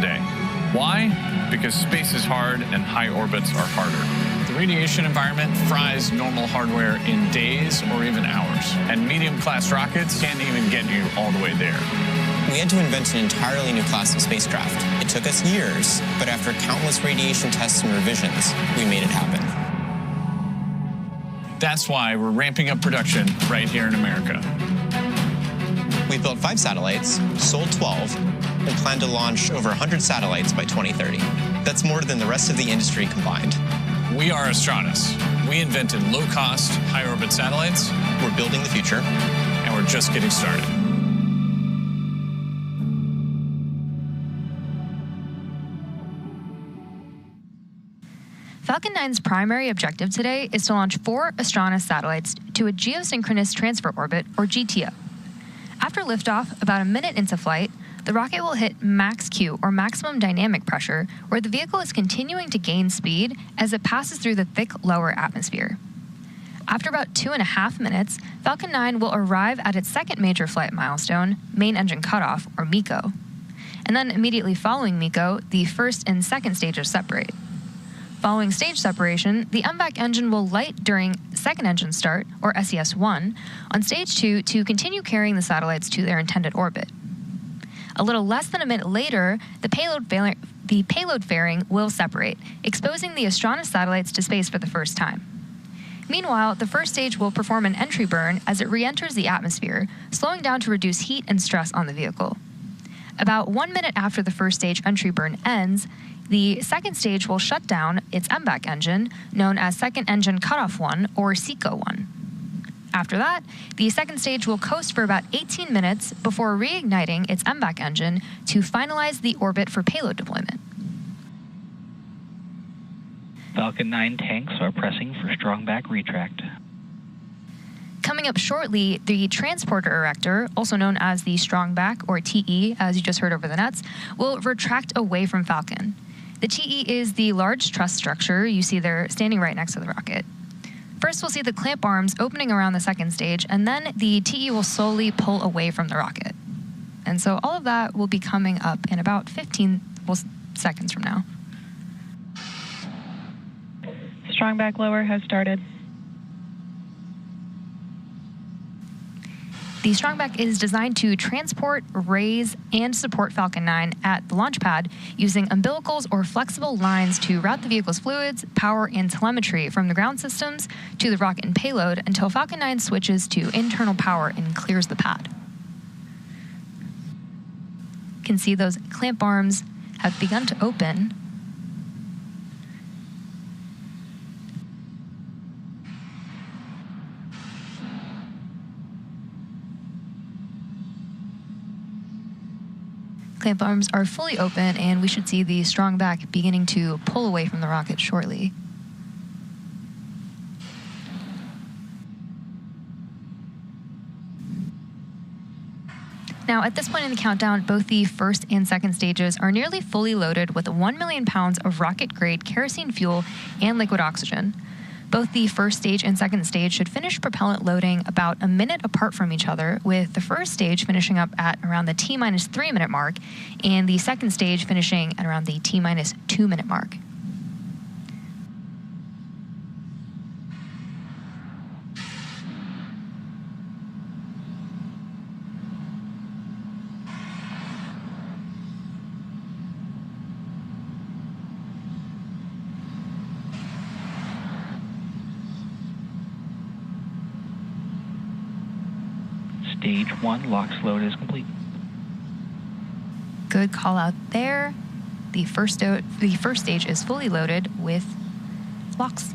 today. Why? Because space is hard and high orbits are harder. The radiation environment fries normal hardware in days or even hours, and medium-class rockets can't even get you all the way there. We had to invent an entirely new class of spacecraft. It took us years, but after countless radiation tests and revisions, we made it happen. That's why we're ramping up production right here in America. We built 5 satellites, sold 12, and plan to launch over 100 satellites by 2030. That's more than the rest of the industry combined. We are Astranis. We invented low-cost, high-orbit satellites. We're building the future. And we're just getting started. Falcon 9's primary objective today is to launch 4 Astranis satellites to a geosynchronous transfer orbit, or GTO. After liftoff, about a minute into flight, the rocket will hit max Q, or maximum dynamic pressure, where the vehicle is continuing to gain speed as it passes through the thick lower atmosphere. After about 2.5 minutes, Falcon 9 will arrive at its second major flight milestone, main engine cutoff, or MECO. And then immediately following MECO, the first and second stages separate. Following stage separation, the MVAC engine will light during second engine start, or SES-1, on stage 2 to continue carrying the satellites to their intended orbit. A little less than a minute later, the payload fairing will separate, exposing the Astranis satellites to space for the first time. Meanwhile, the first stage will perform an entry burn as it re-enters the atmosphere, slowing down to reduce heat and stress on the vehicle. About 1 minute after the first stage entry burn ends, the second stage will shut down its MVAC engine, known as Second Engine Cutoff 1, or SECO-1. After that, the second stage will coast for about 18 minutes before reigniting its MVAC engine to finalize the orbit for payload deployment. Falcon 9 tanks are pressing for strong back retract. Coming up shortly, the transporter erector, also known as the strong back, or TE, as you just heard over the nets, will retract away from Falcon. The TE is the large truss structure you see there standing right next to the rocket. First, we'll see the clamp arms opening around the second stage, and then the TE will slowly pull away from the rocket. And so all of that will be coming up in about 15 seconds from now. Strong back lower has started. The strongback is designed to transport, raise, and support Falcon 9 at the launch pad using umbilicals or flexible lines to route the vehicle's fluids, power, and telemetry from the ground systems to the rocket and payload until Falcon 9 switches to internal power and clears the pad. You can see those clamp arms have begun to open. Clamp arms are fully open, and we should see the strong back beginning to pull away from the rocket shortly. Now, at this point in the countdown, both the first and second stages are nearly fully loaded with 1 million pounds of rocket-grade kerosene fuel and liquid oxygen. Both the first stage and second stage should finish propellant loading about a minute apart from each other, with the first stage finishing up at around the T-3 minute mark, and the second stage finishing at around the T-2 minute mark. Stage 1 LOX load is complete. Good call out there. The first stage is fully loaded with LOX.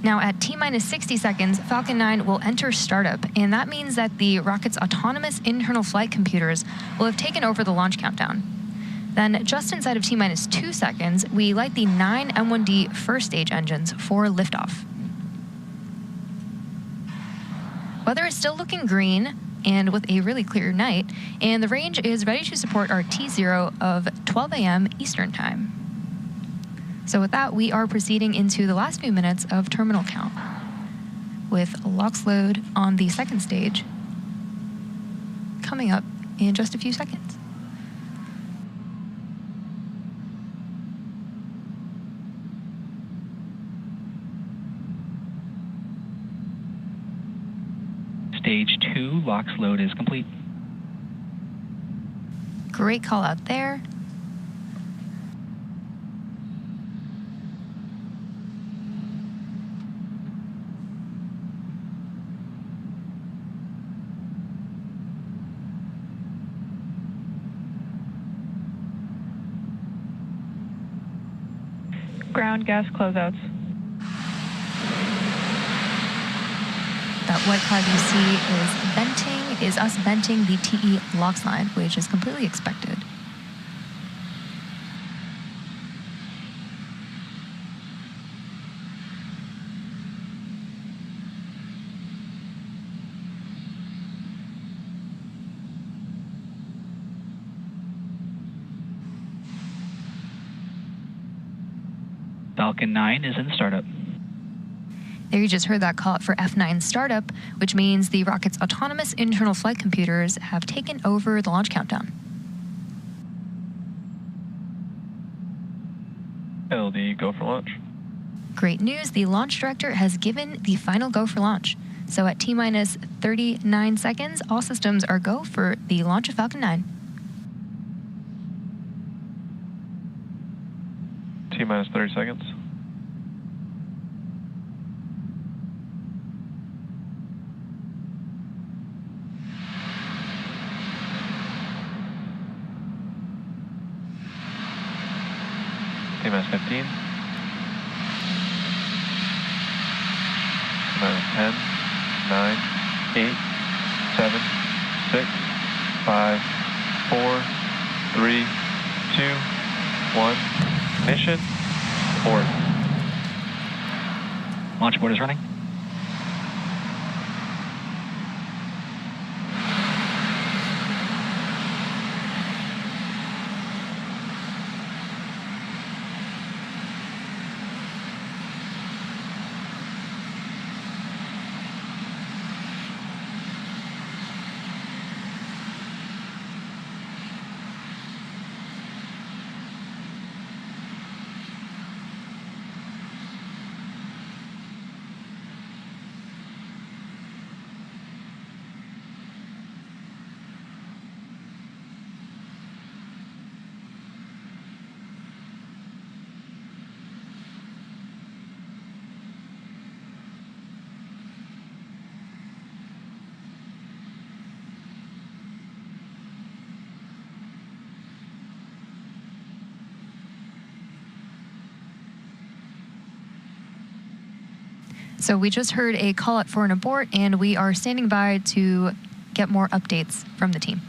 Now at T-minus 60 seconds, Falcon 9 will enter startup, and that means that the rocket's autonomous internal flight computers will have taken over the launch countdown. Then, just inside of T-minus 2 seconds, we light the 9 M1D first stage engines for liftoff. Weather is still looking green and with a really clear night, and the range is ready to support our T0 of 12 a.m. Eastern Time. So with that, we are proceeding into the last few minutes of terminal count, with LOX load on the second stage coming up in just a few seconds. Stage 2 LOX load is complete. Great call out there. Ground gas closeouts. That white cloud you see is us venting the TE LOX line, which is completely expected. Falcon 9 is in startup. There you just heard that call for F9 startup, which means the rocket's autonomous internal flight computers have taken over the launch countdown. LD, go for launch. Great news, the launch director has given the final go for launch. So at T-minus 39 seconds, all systems are go for the launch of Falcon 9. T-minus 30 seconds. T-minus 15. T-minus 10, 9, 8, 7, 6, 5, 4, 3, 2, 1. Mission abort. Launch abort is running. So we just heard a call out for an abort, and we are standing by to get more updates from the team.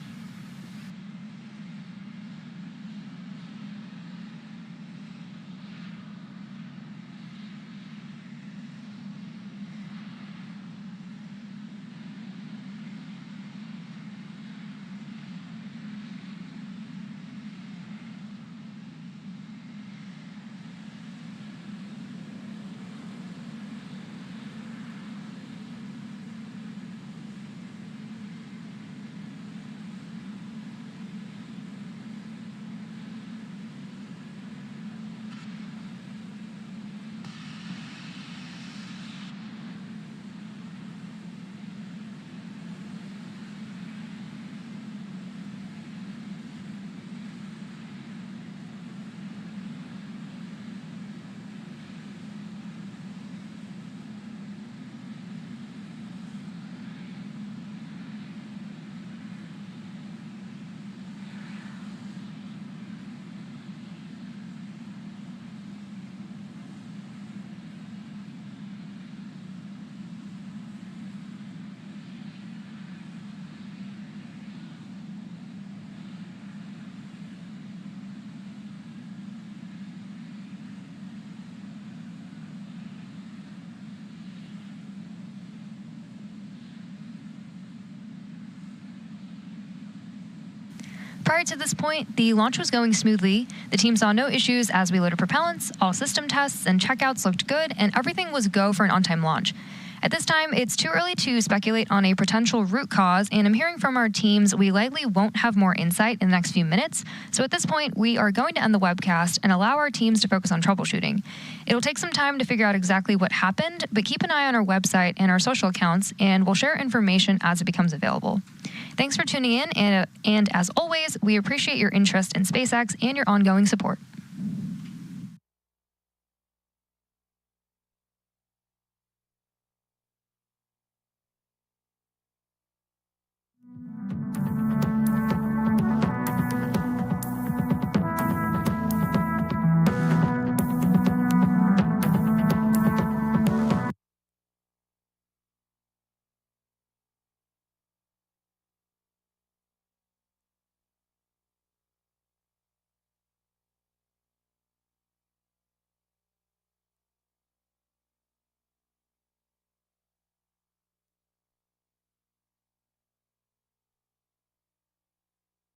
Prior to this point, the launch was going smoothly. The team saw no issues as we loaded propellants, all system tests and checkouts looked good, and everything was go for an on-time launch. At this time, it's too early to speculate on a potential root cause, and I'm hearing from our teams we likely won't have more insight in the next few minutes. So at this point, we are going to end the webcast and allow our teams to focus on troubleshooting. It'll take some time to figure out exactly what happened, but keep an eye on our website and our social accounts, and we'll share information as it becomes available. Thanks for tuning in, and as always, we appreciate your interest in SpaceX and your ongoing support.